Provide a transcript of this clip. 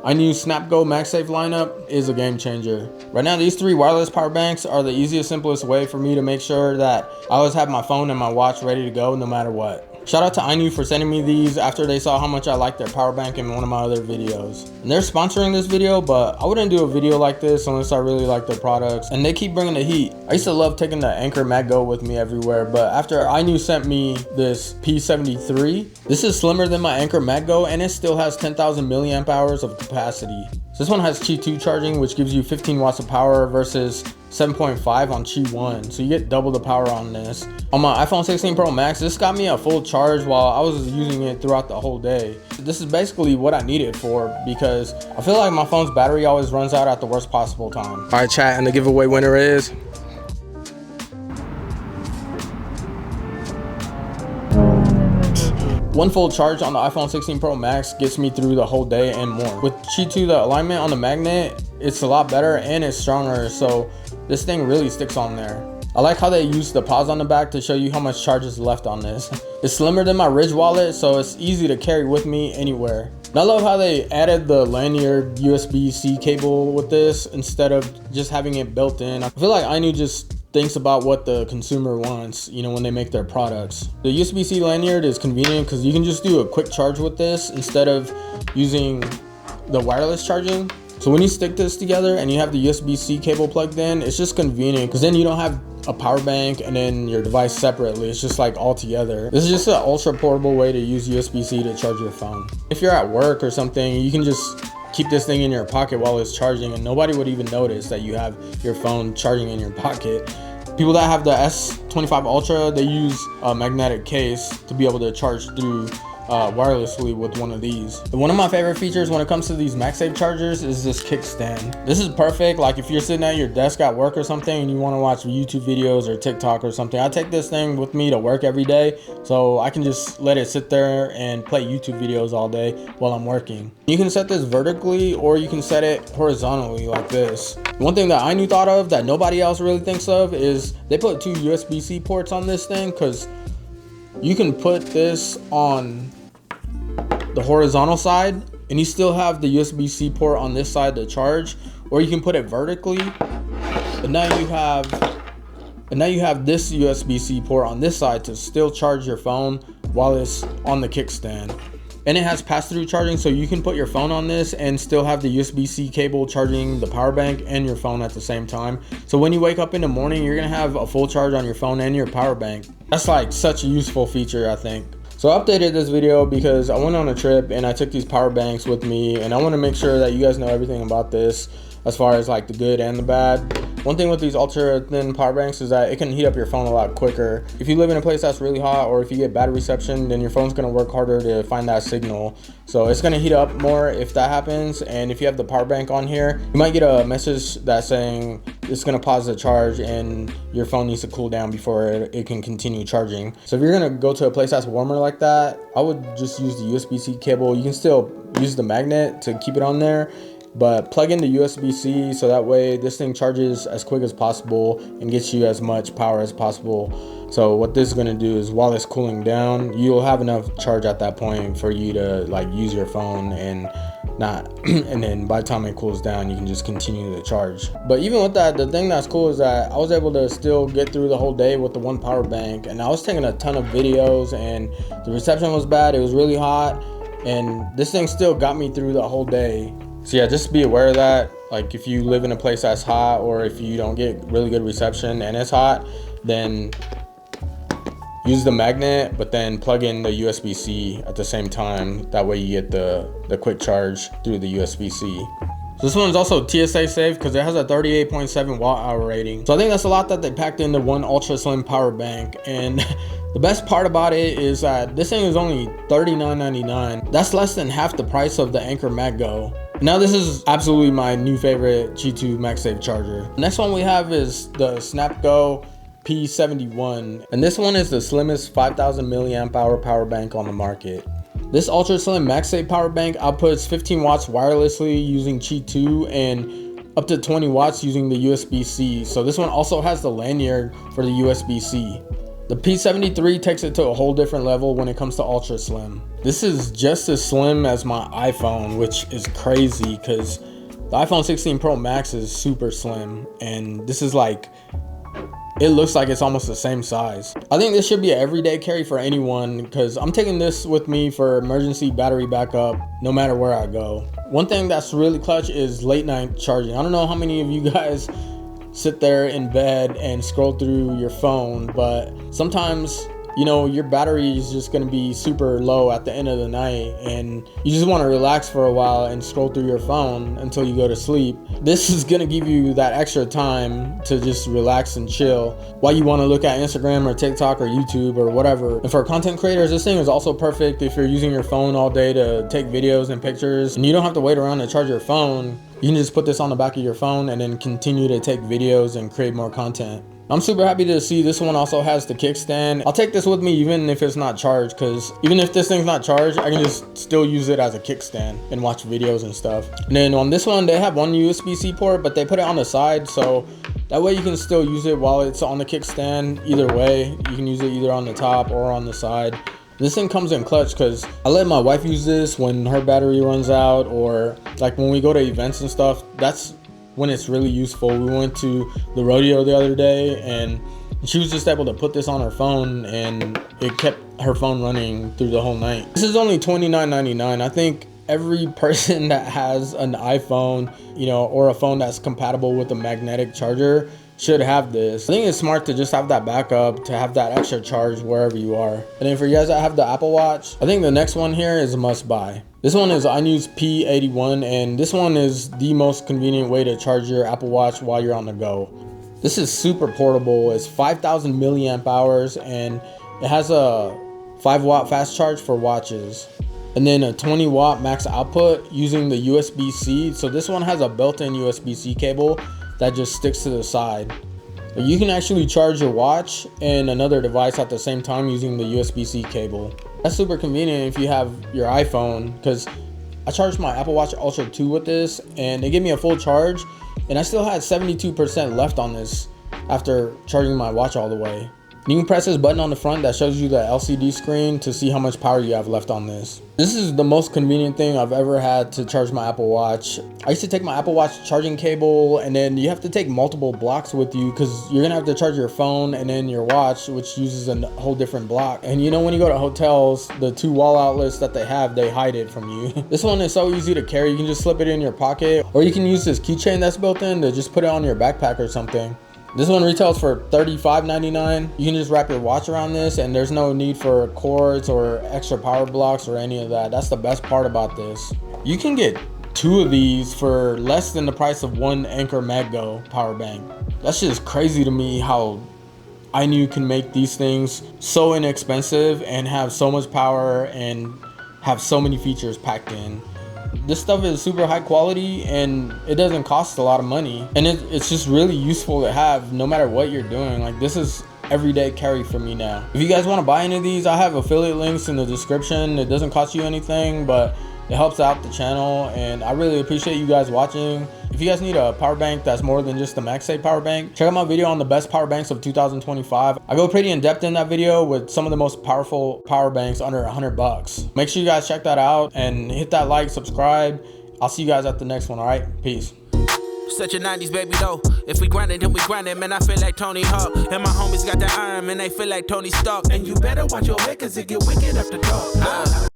INIU SnapGo Magsafe lineup is a game changer. Right now, these 3 wireless power banks are the easiest, simplest way for me to make sure that I always have my phone and my watch ready to go no matter what. Shout out to INIU for sending me these after they saw how much I liked their power bank in one of my other videos. And they're sponsoring this video, but I wouldn't do a video like this unless I really like their products. And they keep bringing the heat. I used to love taking the Anker MagGo with me everywhere, but after INIU sent me this P73, this is slimmer than my Anker MagGo and it still has 10,000 milliamp hours of capacity. So this one has Qi2 charging, which gives you 15 watts of power versus 7.5 on Qi1. So you get double the power on this. On my iPhone 16 Pro Max, this got me a full charge while I was using it throughout the whole day. This is basically what I need it for because I feel like my phone's battery always runs out at the worst possible time. All right, chat, and the giveaway winner is... One full charge on the iPhone 16 Pro Max gets me through the whole day and more. With Qi2, the alignment on the magnet, it's a lot better and it's stronger, so this thing really sticks on there. I like how they use the pause on the back to show you how much charge is left on this. It's slimmer than my Ridge wallet, so it's easy to carry with me anywhere. And I love how they added the lanyard USB-C cable with this instead of just having it built in. I feel like INIU just thinks about what the consumer wants, you know, when they make their products. The USB-C lanyard is convenient because you can just do a quick charge with this instead of using the wireless charging. So when you stick this together and you have the USB-C cable plugged in, it's just convenient because then you don't have a power bank and then your device separately. It's just like all together. This is just an ultra portable way to use USB-C to charge your phone. If you're at work or something, you can just keep this thing in your pocket while it's charging and nobody would even notice that you have your phone charging in your pocket. People that have the S25 Ultra, they use a magnetic case to be able to charge through wirelessly with one of these. One of my favorite features when it comes to these MagSafe chargers is this kickstand. This is perfect, like if you're sitting at your desk at work or something and you want to watch YouTube videos or TikTok or something. I take this thing with me to work every day, so I can just let it sit there and play YouTube videos all day while I'm working. You can set this vertically or you can set it horizontally like this. One thing that INIU thought of that nobody else really thinks of is they put 2 USB-C ports on this thing because you can put this on the horizontal side and you still have the USB-C port on this side to charge, or you can put it vertically and now you have this USB-C port on this side to still charge your phone while it's on the kickstand. And it has pass-through charging, so you can put your phone on this and still have the USB-C cable charging the power bank and your phone at the same time. So when you wake up in the morning, you're gonna have a full charge on your phone and your power bank. That's like such a useful feature, I think. So I updated this video because I went on a trip and I took these power banks with me, and I want to make sure that you guys know everything about this as far as like the good and the bad. One thing with these ultra thin power banks is that it can heat up your phone a lot quicker. If you live in a place that's really hot or if you get bad reception, then your phone's going to work harder to find that signal. So it's going to heat up more if that happens. And if you have the power bank on here, you might get a message that's saying it's going to pause the charge and your phone needs to cool down before it can continue charging. So if you're going to go to a place that's warmer like that, I would just use the USB-C cable. You can still use the magnet to keep it on there, but plug in the USB-C so that way this thing charges as quick as possible and gets you as much power as possible. So what this is going to do is while it's cooling down, you'll have enough charge at that point for you to like use your phone and then by the time it cools down, you can just continue to charge. But even with that, the thing that's cool is that I was able to still get through the whole day with the one power bank, and I was taking a ton of videos and the reception was bad. It was really hot and this thing still got me through the whole day. So yeah, just be aware of that. Like if you live in a place that's hot or if you don't get really good reception and it's hot, then use the magnet, but then plug in the USB-C at the same time. That way you get the quick charge through the USB-C. So this one's also TSA safe because it has a 38.7 watt-hour rating. So I think that's a lot that they packed into one ultra slim power bank. And the best part about it is that this thing is only $39.99. That's less than half the price of the Anker MagGo. Now this is absolutely my new favorite Qi2 MagSafe charger. Next one we have is the SnapGo P71, and this one is the slimmest 5,000 milliamp hour power bank on the market. This ultra slim MagSafe power bank outputs 15 watts wirelessly using Qi2 and up to 20 watts using the USB-C. So this one also has the lanyard for the USB-C. The P73 takes it to a whole different level when it comes to ultra slim. This is just as slim as my iPhone, which is crazy because the iPhone 16 Pro Max is super slim, and this is like, it looks like it's almost the same size. I think this should be an everyday carry for anyone because I'm taking this with me for emergency battery backup no matter where I go. One thing that's really clutch is late night charging. I don't know how many of you guys sit there in bed and scroll through your phone, but sometimes, you know, your battery is just going to be super low at the end of the night and you just want to relax for a while and scroll through your phone until you go to sleep. This is going to give you that extra time to just relax and chill while you want to look at Instagram or TikTok or YouTube or whatever. And for content creators, this thing is also perfect if you're using your phone all day to take videos and pictures and you don't have to wait around to charge your phone. You can just put this on the back of your phone and then continue to take videos and create more content. I'm super happy to see this one also has the kickstand. I'll take this with me even if it's not charged, because even if this thing's not charged, I can just still use it as a kickstand and watch videos and stuff. And then on this one, they have one USB-C port, but they put it on the side, so that way you can still use it while it's on the kickstand. Either way, you can use it either on the top or on the side. This thing comes in clutch because I let my wife use this when her battery runs out, or like when we go to events and stuff. That's when it's really useful. We went to the rodeo the other day and she was just able to put this on her phone and it kept her phone running through the whole night. This is only $29.99. I think every person that has an iPhone, you know, or a phone that's compatible with a magnetic charger should have this. I think it's smart to just have that backup, to have that extra charge wherever you are. And then for you guys that have the Apple Watch, I think the next one here is a must buy. This one is INIU's P81, and this one is the most convenient way to charge your Apple Watch while you're on the go. This is super portable. It's 5,000 milliamp hours and it has a 5-watt fast charge for watches, and then a 20-watt max output using the USB-C. So this one has a built-in USB-C cable that just sticks to the side. You can actually charge your watch and another device at the same time using the USB-C cable. That's super convenient if you have your iPhone, because I charged my Apple Watch Ultra 2 with this and it gave me a full charge and I still had 72% left on this after charging my watch all the way. You can press this button on the front that shows you the LCD screen to see how much power you have left on this. This is the most convenient thing I've ever had to charge my Apple Watch. I used to take my Apple Watch charging cable and then you have to take multiple blocks with you because you're gonna have to charge your phone and then your watch, which uses a whole different block. And you know, when you go to hotels, the 2 wall outlets that they have, they hide it from you. This one is so easy to carry. You can just slip it in your pocket, or you can use this keychain that's built in to just put it on your backpack or something. This one retails for $35.99. You can just wrap your watch around this and there's no need for cords or extra power blocks or any of that. That's the best part about this. You can get 2 of these for less than the price of one Anker MagGo power bank. That's just crazy to me how INIU can make these things so inexpensive and have so much power and have so many features packed in. This stuff is super high quality and it doesn't cost a lot of money, and it's just really useful to have no matter what you're doing. Like, this is everyday carry for me now. If you guys want to buy any of these, I have affiliate links in the description. It doesn't cost you anything, but it helps out the channel and I really appreciate you guys watching. If you guys need a power bank that's more than just the Magsafe power bank, check out my video on the best power banks of 2025. I go pretty in depth in that video with some of the most powerful power banks under $100. Make sure you guys check that out and hit that like, subscribe. I'll see you guys at the next one. All right, peace. Such a 90s baby though. If we grind it, then we grind it. Man, I feel like Tony Hawk. And my homies got that iron, man, they feel like Tony Stark. And you better watch your head, cause it get wicked up the top.